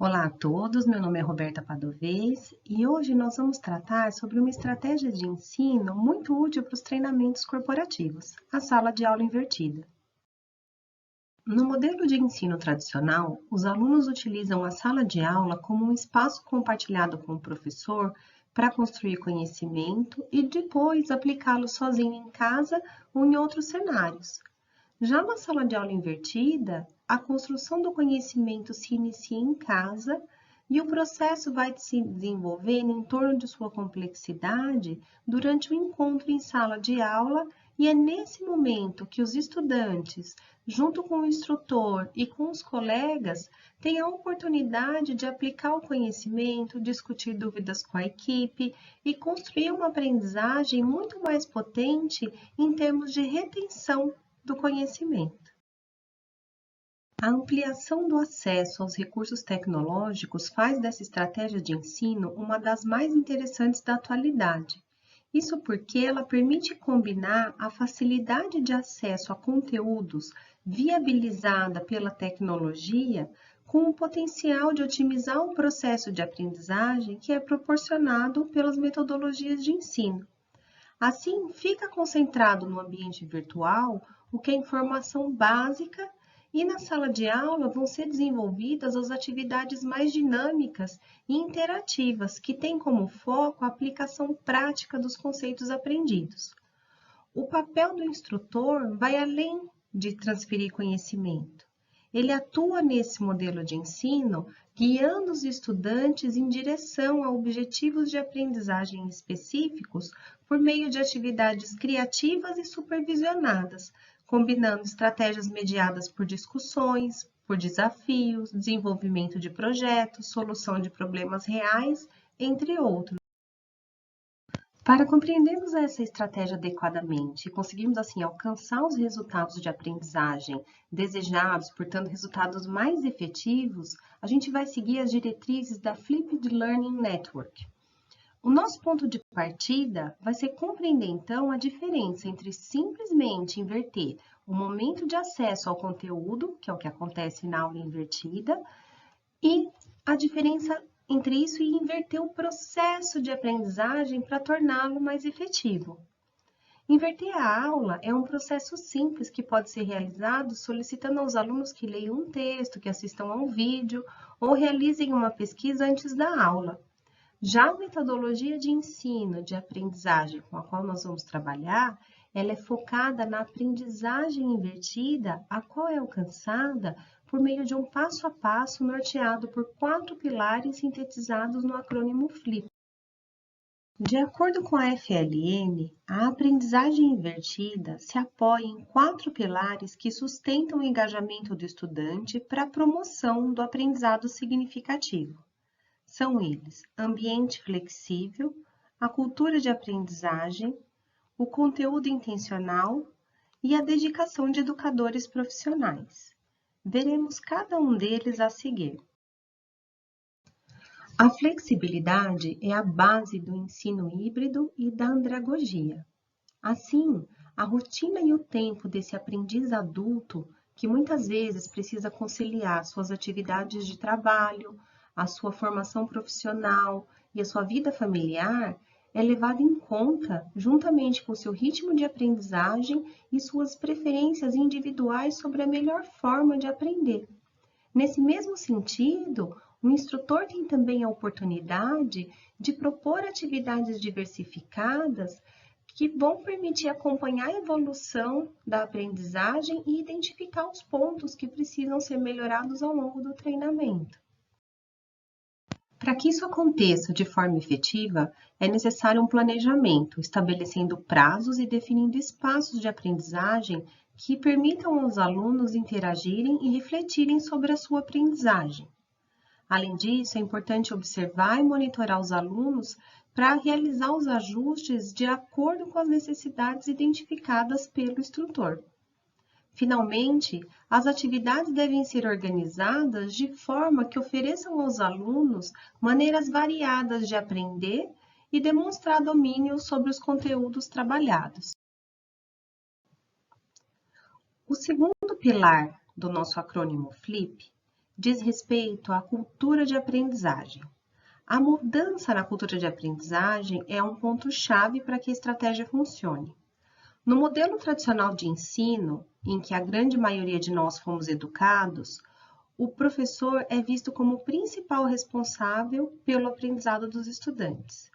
Olá a todos, meu nome é Roberta Padovez e hoje nós vamos tratar sobre uma estratégia de ensino muito útil para os treinamentos corporativos, a sala de aula invertida. No modelo de ensino tradicional, os alunos utilizam a sala de aula como um espaço compartilhado com o professor para construir conhecimento e depois aplicá-lo sozinho em casa ou em outros cenários. Já na sala de aula invertida, a construção do conhecimento se inicia em casa e o processo vai se desenvolvendo em torno de sua complexidade durante o encontro em sala de aula, e é nesse momento que os estudantes, junto com o instrutor e com os colegas, têm a oportunidade de aplicar o conhecimento, discutir dúvidas com a equipe e construir uma aprendizagem muito mais potente em termos de retenção do conhecimento. A ampliação do acesso aos recursos tecnológicos faz dessa estratégia de ensino uma das mais interessantes da atualidade. Isso porque ela permite combinar a facilidade de acesso a conteúdos viabilizada pela tecnologia com o potencial de otimizar o processo de aprendizagem que é proporcionado pelas metodologias de ensino. Assim, fica concentrado no ambiente virtual o que é informação básica, e na sala de aula vão ser desenvolvidas as atividades mais dinâmicas e interativas, que têm como foco a aplicação prática dos conceitos aprendidos. O papel do instrutor vai além de transferir conhecimento. Ele atua nesse modelo de ensino, guiando os estudantes em direção a objetivos de aprendizagem específicos por meio de atividades criativas e supervisionadas, combinando estratégias mediadas por discussões, por desafios, desenvolvimento de projetos, solução de problemas reais, entre outros. Para compreendermos essa estratégia adequadamente e conseguirmos assim alcançar os resultados de aprendizagem desejados, portanto, resultados mais efetivos, a gente vai seguir as diretrizes da Flipped Learning Network. O nosso ponto de partida vai ser compreender então a diferença entre simplesmente inverter o momento de acesso ao conteúdo, que é o que acontece na aula invertida, e a diferença entre isso e inverter o processo de aprendizagem para torná-lo mais efetivo. Inverter a aula é um processo simples que pode ser realizado solicitando aos alunos que leiam um texto, que assistam a um vídeo ou realizem uma pesquisa antes da aula. Já a metodologia de ensino, de aprendizagem com a qual nós vamos trabalhar, ela é focada na aprendizagem invertida, a qual é alcançada por meio de um passo a passo norteado por 4 pilares sintetizados no acrônimo FLIP. De acordo com a FLN, a aprendizagem invertida se apoia em 4 pilares que sustentam o engajamento do estudante para a promoção do aprendizado significativo. São eles: ambiente flexível, a cultura de aprendizagem, o conteúdo intencional e a dedicação de educadores profissionais. Veremos cada um deles a seguir. A flexibilidade é a base do ensino híbrido e da andragogia. Assim, a rotina e o tempo desse aprendiz adulto, que muitas vezes precisa conciliar suas atividades de trabalho, a sua formação profissional e a sua vida familiar, é levado em conta juntamente com seu ritmo de aprendizagem e suas preferências individuais sobre a melhor forma de aprender. Nesse mesmo sentido, o instrutor tem também a oportunidade de propor atividades diversificadas que vão permitir acompanhar a evolução da aprendizagem e identificar os pontos que precisam ser melhorados ao longo do treinamento. Para que isso aconteça de forma efetiva, é necessário um planejamento, estabelecendo prazos e definindo espaços de aprendizagem que permitam aos alunos interagirem e refletirem sobre a sua aprendizagem. Além disso, é importante observar e monitorar os alunos para realizar os ajustes de acordo com as necessidades identificadas pelo instrutor. Finalmente, as atividades devem ser organizadas de forma que ofereçam aos alunos maneiras variadas de aprender e demonstrar domínio sobre os conteúdos trabalhados. O segundo pilar do nosso acrônimo FLIP diz respeito à cultura de aprendizagem. A mudança na cultura de aprendizagem é um ponto-chave para que a estratégia funcione. No modelo tradicional de ensino, em que a grande maioria de nós fomos educados, o professor é visto como o principal responsável pelo aprendizado dos estudantes.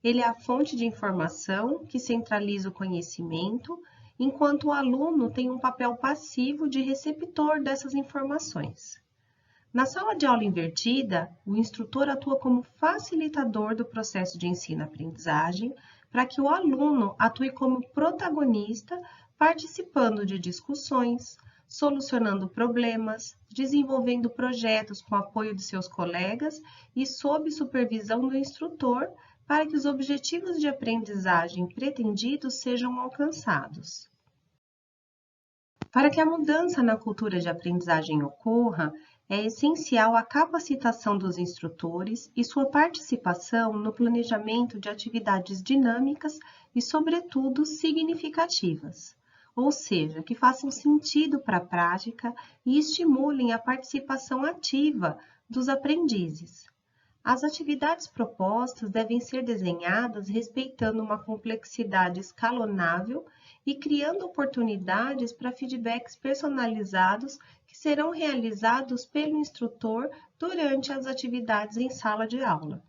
Ele é a fonte de informação que centraliza o conhecimento, enquanto o aluno tem um papel passivo de receptor dessas informações. Na sala de aula invertida, o instrutor atua como facilitador do processo de ensino-aprendizagem para que o aluno atue como protagonista, participando de discussões, solucionando problemas, desenvolvendo projetos com apoio de seus colegas e sob supervisão do instrutor para que os objetivos de aprendizagem pretendidos sejam alcançados. Para que a mudança na cultura de aprendizagem ocorra, é essencial a capacitação dos instrutores e sua participação no planejamento de atividades dinâmicas e, sobretudo, significativas, ou seja, que façam sentido para a prática e estimulem a participação ativa dos aprendizes. As atividades propostas devem ser desenhadas respeitando uma complexidade escalonável e criando oportunidades para feedbacks personalizados que serão realizados pelo instrutor durante as atividades em sala de aula.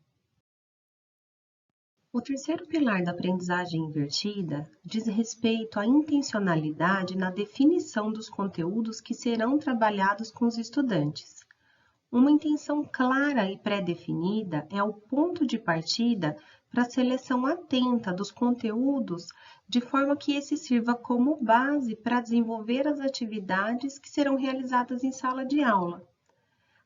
O terceiro pilar da aprendizagem invertida diz respeito à intencionalidade na definição dos conteúdos que serão trabalhados com os estudantes. Uma intenção clara e pré-definida é o ponto de partida para a seleção atenta dos conteúdos, de forma que esse sirva como base para desenvolver as atividades que serão realizadas em sala de aula.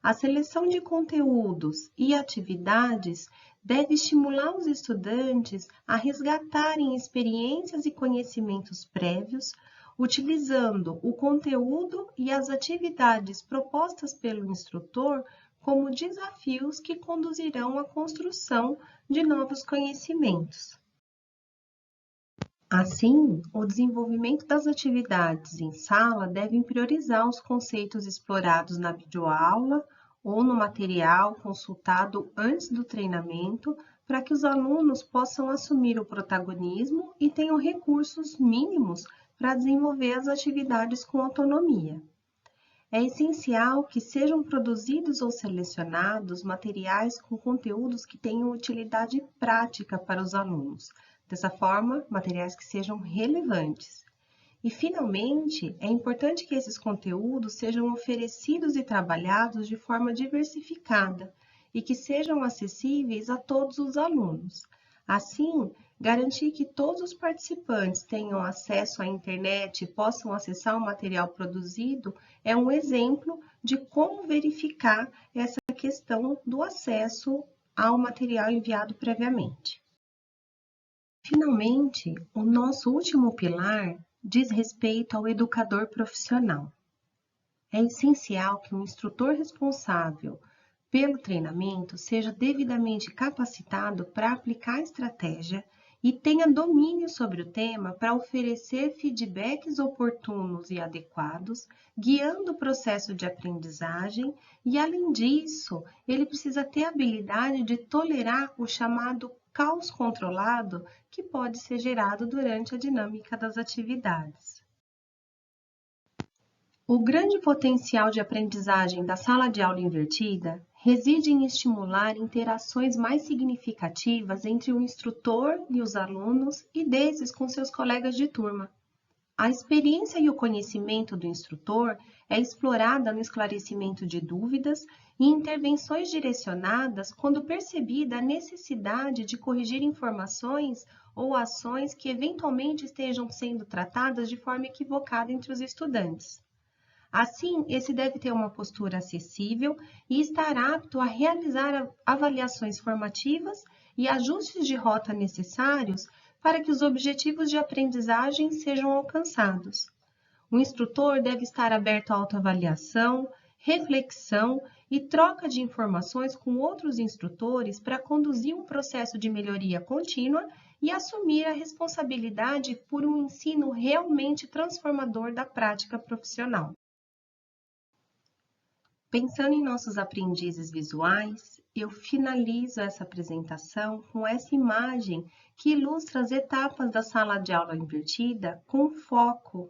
A seleção de conteúdos e atividades deve estimular os estudantes a resgatarem experiências e conhecimentos prévios, utilizando o conteúdo e as atividades propostas pelo instrutor como desafios que conduzirão à construção de novos conhecimentos. Assim, o desenvolvimento das atividades em sala deve priorizar os conceitos explorados na videoaula ou no material consultado antes do treinamento, para que os alunos possam assumir o protagonismo e tenham recursos mínimos para desenvolver as atividades com autonomia. É essencial que sejam produzidos ou selecionados materiais com conteúdos que tenham utilidade prática para os alunos. Dessa forma, materiais que sejam relevantes. E, finalmente, é importante que esses conteúdos sejam oferecidos e trabalhados de forma diversificada e que sejam acessíveis a todos os alunos. Assim, garantir que todos os participantes tenham acesso à internet e possam acessar o material produzido é um exemplo de como verificar essa questão do acesso ao material enviado previamente. Finalmente, o nosso último pilar diz respeito ao educador profissional. É essencial que o instrutor responsável pelo treinamento seja devidamente capacitado para aplicar a estratégia e tenha domínio sobre o tema para oferecer feedbacks oportunos e adequados, guiando o processo de aprendizagem e, além disso, ele precisa ter a habilidade de tolerar o chamado caos controlado que pode ser gerado durante a dinâmica das atividades. O grande potencial de aprendizagem da sala de aula invertida reside em estimular interações mais significativas entre o instrutor e os alunos e desses com seus colegas de turma. A experiência e o conhecimento do instrutor é explorada no esclarecimento de dúvidas e intervenções direcionadas quando percebida a necessidade de corrigir informações ou ações que eventualmente estejam sendo tratadas de forma equivocada entre os estudantes. Assim, esse deve ter uma postura acessível e estar apto a realizar avaliações formativas e ajustes de rota necessários para que os objetivos de aprendizagem sejam alcançados. O instrutor deve estar aberto à autoavaliação, reflexão e troca de informações com outros instrutores para conduzir um processo de melhoria contínua e assumir a responsabilidade por um ensino realmente transformador da prática profissional. Pensando em nossos aprendizes visuais, eu finalizo essa apresentação com essa imagem que ilustra as etapas da sala de aula invertida com foco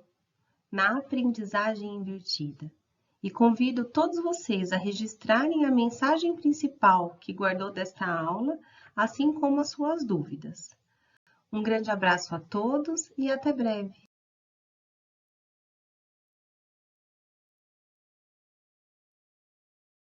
na aprendizagem invertida. E convido todos vocês a registrarem a mensagem principal que guardou desta aula, assim como as suas dúvidas. Um grande abraço a todos e até breve!